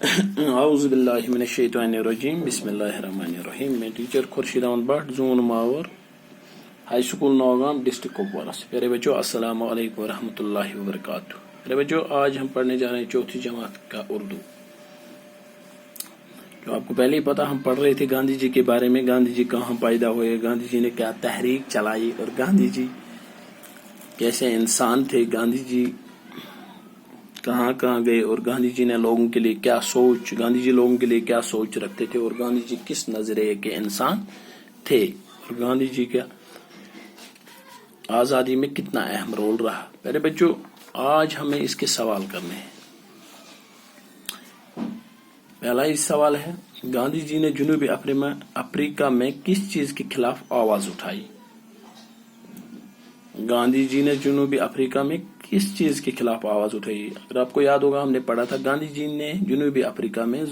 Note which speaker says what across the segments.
Speaker 1: اعوذ باللہ من الشیطان الرجیم بسم اللہ الرحمن الرحیم. میں teacher Khurshid Ahmad Bhat zone Mawar high school Nowgam district Kupwara سے. پیارے بچوں السلام علیکم ورحمۃ اللہ وبرکاتہ. پیارے بچوں آج ہم پڑھنے جا رہے ہیں چوتھی جماعت کا اردو. جو آپ کو پہلے ہی پتا ہم پڑھ رہے تھے گاندھی جی کے بارے میں. گاندھی جی کہاں پیدا ہوئے, گاندھی جی نے کیا تحریک چلائی اور گاندھی جی کیسے انسان تھے, گاندھی جی کہاں کہاں گئے اور گاندھی جی نے لوگوں کے لیے کیا سوچ, گاندھی جی لوگوں کے لیے کیا سوچ رکھتے تھے اور گاندھی جی کس نظریے کے انسان تھے اور گاندھی جی کا آزادی میں کتنا اہم رول رہا. پہلے بچوں آج ہمیں اس کے سوال کرنے ہیں. پہلا ہی سوال ہے, گاندھی جی نے جنوبی افریقہ میں کس چیز کے خلاف آواز اٹھائی؟ گاندھی جی نے جنوبی افریقہ میں کس چیز کے خلاف آواز اٹھائی؟ اگر آپ کو یاد ہوگا ہم نے پڑھا تھا گاندھی جی نے جنوبی افریقہ میں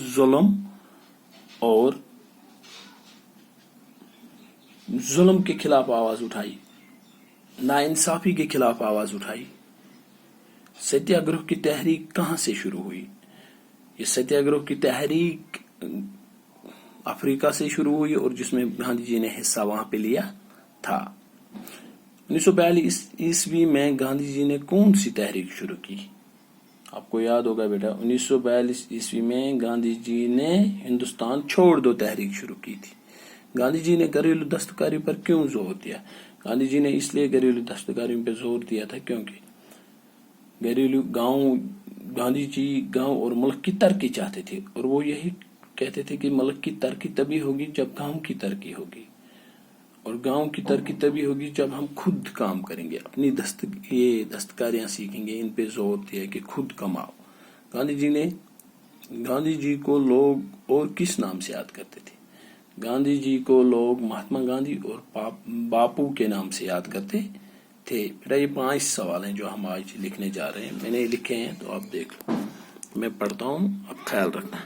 Speaker 1: ظلم کے خلاف آواز اٹھائی, ناانصافی کے خلاف آواز اٹھائی. ستیہ گرہ کی تحریک کہاں سے شروع ہوئی؟ یہ ستیہ گرہ کی تحریک افریقہ سے شروع ہوئی اور جس میں گاندھی جی نے حصہ وہاں پہ لیا تھا. 1942 عیسوی میں گاندھی جی نے کون سی تحریک شروع کی؟ آپ کو یاد ہوگا بیٹا 1942 عیسوی میں گاندھی جی نے ہندوستان چھوڑ دو تحریک شروع کی تھی. گاندھی جی نے گھریلو دستکاری پر کیوں زور دیا؟ گاندھی جی نے اس لیے گھریلو دستکاری پر زور دیا تھا کیونکہ گاندھی جی گاؤں اور ملک کی ترقی چاہتے تھے اور وہ یہی کہتے تھے کہ ملک کی ترقی تبھی ہوگی جب گاؤں کی ترقی ہوگی اور گاؤں کی ترقی تبھی ہوگی جب ہم خود کام کریں گے, اپنی دستکاریاں سیکھیں گے. ان پہ زور دیا کہ خود کماؤ. گاندھی جی کو لوگ اور کس نام سے یاد کرتے تھے؟ گاندھی جی کو لوگ مہاتما گاندھی اور باپو کے نام سے یاد کرتے تھے. پھر یہ 5 سوال ہیں جو ہم آج لکھنے جا رہے ہیں. میں نے لکھے ہیں تو آپ دیکھ لو, میں پڑھتا ہوں, اب خیال رکھنا.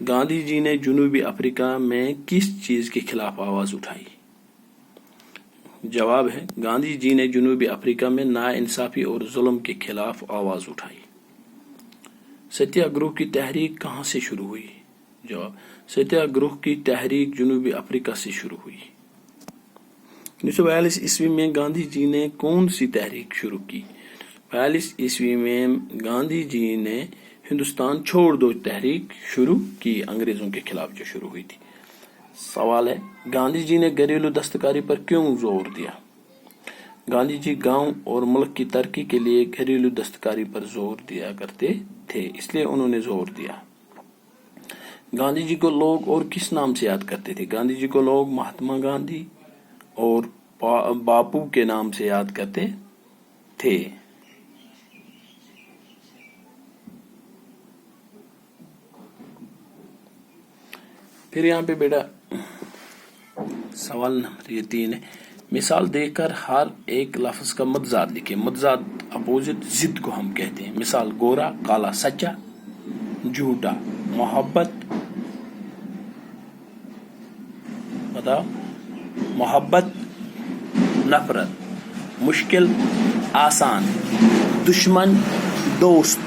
Speaker 1: گاندھی جی نے جنوبی افریقہ میں کس چیز کے خلاف آواز اٹھائی؟ جواب ہے گاندھی جی نے جنوبی افریقہ میں ناانصافی اور ظلم کے خلاف آواز اٹھائی. ستیہ گرہ کی تحریک کہاں سے شروع ہوئی؟ جواب ستیہ گرہ کی تحریک جنوبی افریقہ سے شروع ہوئی. 1942 عیسوی میں گاندھی جی نے کون سی تحریک شروع کی؟ 1942 عیسوی میں گاندھی جی نے ہندوستان چھوڑ دو تحریک شروع کی, انگریزوں کے خلاف جو شروع ہوئی تھی. سوال ہے گاندھی جی نے گھریلو دستکاری پر کیوں زور دیا؟ گاندھی جی گاؤں اور ملک کی ترقی کے لیے گھریلو دستکاری پر زور دیا کرتے تھے, اس لیے انہوں نے زور دیا. گاندھی جی کو لوگ اور کس نام سے یاد کرتے تھے؟ گاندھی جی کو لوگ مہاتما گاندھی اور باپو کے نام سے یاد کرتے تھے. پھر یہاں پہ بیٹا سوال نمبر 3 ہے, مثال دے کر ہر ایک لفظ کا متضاد لکھے. متضاد اپوزٹ, ضد کو ہم کہتے ہیں. مثال گورا کالا, سچا جھوٹا, محبت بتاؤ محبت نفرت, مشکل آسان, دشمن دوست.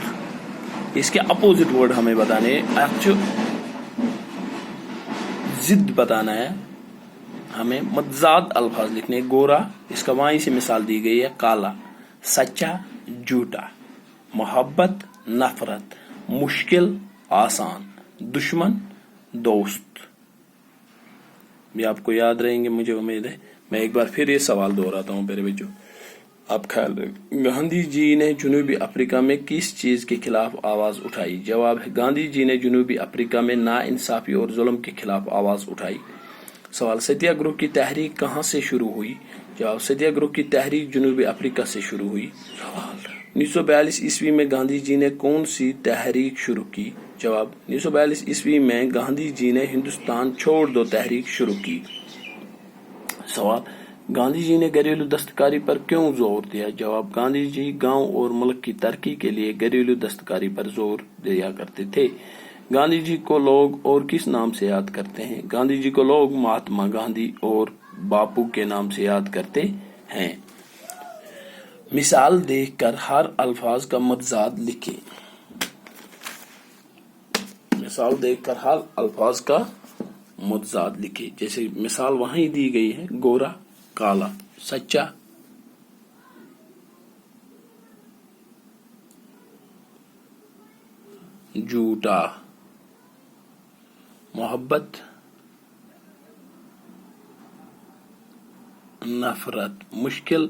Speaker 1: اس کے اپوزٹ ورڈ ہمیں بتانے, ضد بتانا ہے ہمیں, متضاد الفاظ لکھنے. گورا اس کا وہیں سے مثال دی گئی ہے, کالا سچا جھوٹا, محبت نفرت, مشکل آسان, دشمن دوست. یہ آپ کو یاد رہیں گے مجھے امید ہے. میں ایک بار پھر یہ سوال دہراتا ہوں میرے بچوں, آپ خیال رکھیں. گاندھی جی نے جنوبی افریقہ میں کس چیز کے خلاف آواز اٹھائی؟ جواب ہے گاندھی جی نے جنوبی افریقہ میں ناانصافی اور ظلم کے خلاف آواز اٹھائی. سوال ستیہ گرہ کی تحریک کہاں سے شروع ہوئی؟ جواب ستیہ گرہ کی تحریک جنوبی افریقہ سے شروع ہوئی. سوال 1942 عیسوی میں گاندھی جی نے کون سی تحریک شروع کی؟ جواب 1942 عیسوی میں گاندھی جی نے ہندوستان چھوڑ دو تحریک شروع کی. سوال گاندھی جی نے گھریلو دستکاری پر کیوں زور دیا؟ جواب گاندھی جی گاؤں اور ملک کی ترقی کے لیے گھریلو دستکاری پر زور دیا کرتے تھے. گاندھی جی کو لوگ اور کس نام سے یاد کرتے ہیں؟ گاندھی جی کو لوگ مہاتما گاندھی اور باپو کے نام سے یاد کرتے ہیں. مثال دیکھ کر ہر الفاظ کا متضاد لکھیں. مثال دیکھ کر ہر الفاظ کا متضاد لکھے. جیسے مثال وہیں دی گئی ہے، گورا کالا، سچا جھوٹا، محبت نفرت، مشکل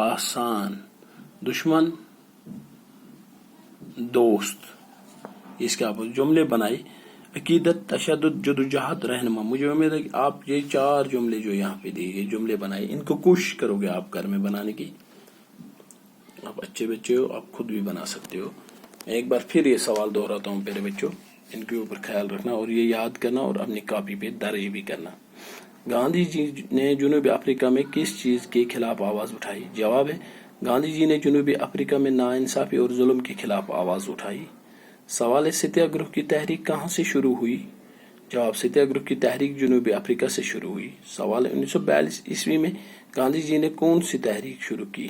Speaker 1: آسان، دشمن دوست. اس کے آپ جملے بنائے. عقیدت، تشدد، جدوجہد، رہنما. مجھے امید ہے کہ آپ یہ 4 جملے جو یہاں پہ دیے گئے جملے بنائے، ان کو کوشش کرو گے آپ گھر میں بنانے کی. آپ اچھے بچے ہو، آپ خود بھی بنا سکتے ہو. میں ایک بار پھر یہ سوال دہراتا ہوں میرے بچوں، ان کے اوپر خیال رکھنا اور یہ یاد کرنا اور اپنی کاپی پہ درج بھی کرنا. گاندھی جی نے جنوبی افریقہ میں کس چیز کے خلاف آواز اٹھائی؟ جواب ہے گاندھی جی نے جنوبی افریقہ میں ناانصافی اور ظلم کے خلاف آواز اٹھائی. سوال ہے ستیہ گرہ کی تحریک کہاں سے شروع ہوئی؟ جواب ستیہ گرہ کی تحریک جنوبی افریقہ سے شروع ہوئی. سوال ہے 1942 عیسوی میں گاندھی جی نے کون سی تحریک شروع کی؟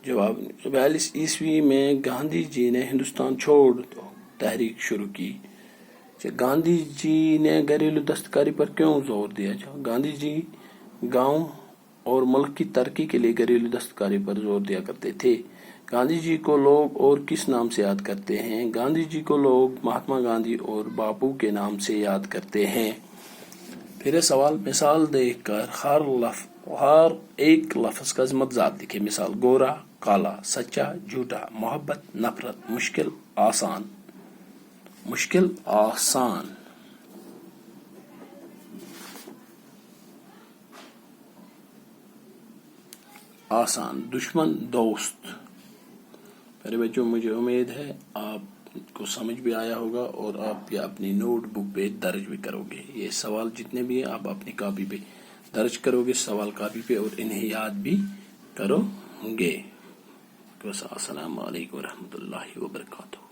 Speaker 1: جواب 1942 عیسوی میں گاندھی جی نے ہندوستان چھوڑ دو تحریک شروع کی. گاندھی جی نے گھریلو دستکاری پر کیوں زور دیا؟ گاندھی جی گاؤں اور ملک کی ترقی کے لیے گھریلو دستکاری پر زور دیا کرتے تھے. گاندھی جی کو لوگ اور کس نام سے یاد کرتے ہیں؟ گاندھی جی کو لوگ مہاتما گاندھی اور باپو کے نام سے یاد کرتے ہیں. پھر سوال مثال دیکھ کر ہر ایک لفظ کا متضاد لکھے. مثال گورا کالا، سچا جھوٹا، محبت نفرت، مشکل آسان. مشکل آسان، آسان، دشمن دوست. میرے بچوں مجھے امید ہے آپ کو سمجھ بھی آیا ہوگا اور آپ یہ اپنی نوٹ بک پہ درج بھی کرو گے. یہ سوال جتنے بھی ہیں آپ اپنی کاپی پہ درج کرو گے، سوال کاپی پہ، اور انہیں یاد بھی کرو گے. السلام علیکم ورحمۃ اللہ وبرکاتہ.